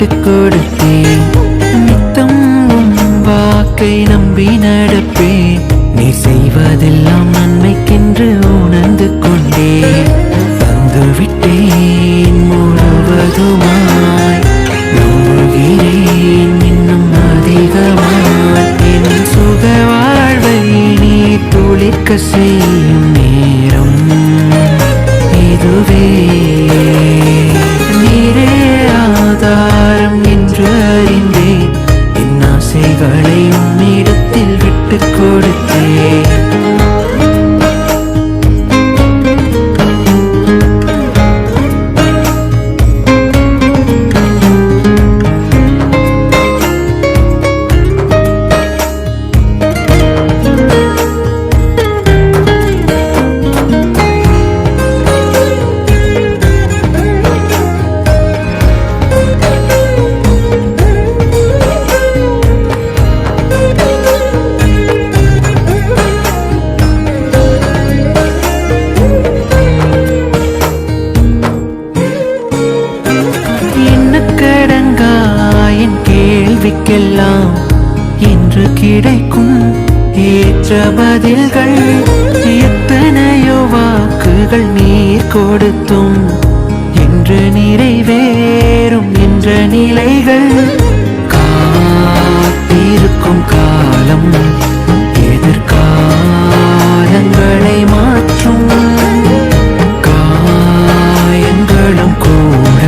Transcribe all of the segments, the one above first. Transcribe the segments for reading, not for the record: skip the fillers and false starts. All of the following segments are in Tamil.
விட்டு கொடுத்தேன். நித்தம் வாக்கை நம்பி நடப்பேன். நீ செய்வதெல்லாம் நன்மைக்கென்று உணர்ந்து கொண்டேன். தந்துவிட்டேன் முழுவதுமாய், நம்புகிறேன் இன்னும் அதிகமாய். என் சுக வாழ்வை நீ துளிர்க்க செய்யும் நேரம் இதுவே. நீரே ஆதாரம் என்று அறிந்தேன். என் ஆசைகளை உன்னிடத்தில் விட்டு கொடுத்தேன். கேள்விக்கெல்லாம் இன்று கிடைக்கும் ஏற்ற பதில்கள். எத்தனையோ வாக்குகள் நீர் கொடுத்தும் என்று நிறைவேறும் என்ற நிலைகள். காத்திருக்கும் காலம் எதிர்காலங்களை மாற்றும். காயங்களும் கூட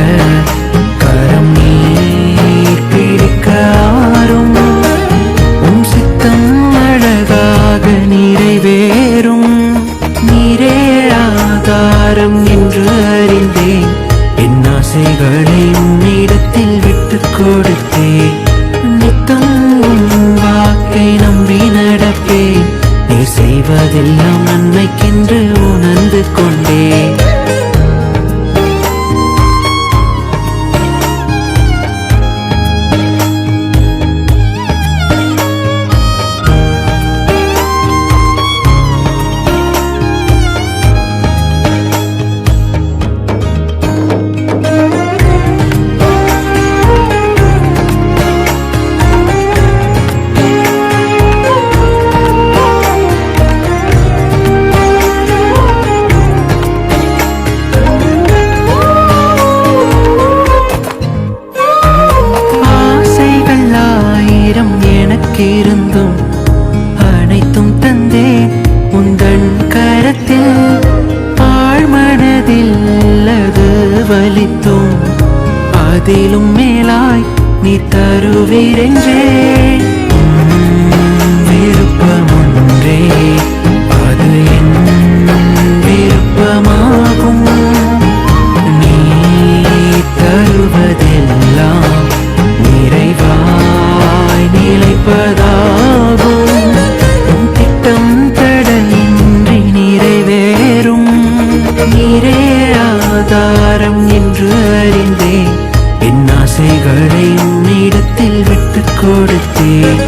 கரம் நீர் பிடிக்காரும். உம் சித்தம் அழகாக நிறைவேறும். நீரே ஆதாரம் என்று அறிந்தேன். என் ஆசைகளை உன்னிடத்தில் விட்டு கொடுத்தேன். நித்தம் வாக்கை நம்பி நடப்பேன். நீ செய்வதெல்லாம் நன்மைக்கென்று உணர்ந்து கொண்டேன். இருந்தும் அனைத்தும் தந்தேன் உந்தன் கரத்தில். ஆழ்மனதில் அது வலித்தும் அதிலும் மேலாய் நீ தருவீரென்றே. விருப்பம் ஒன்றே அது என் விருப்பமாகும். நீ தருவதெல்லாம் நிறைவாய் நிலைப்பதாகும். திட்டம் தடையின்றி நிறைவேறும். நீரே ஆதாரம் என்று அறிந்தேன். என் ஆசைகளை உன்னிடத்தில் விட்டு கொடுத்தேன்.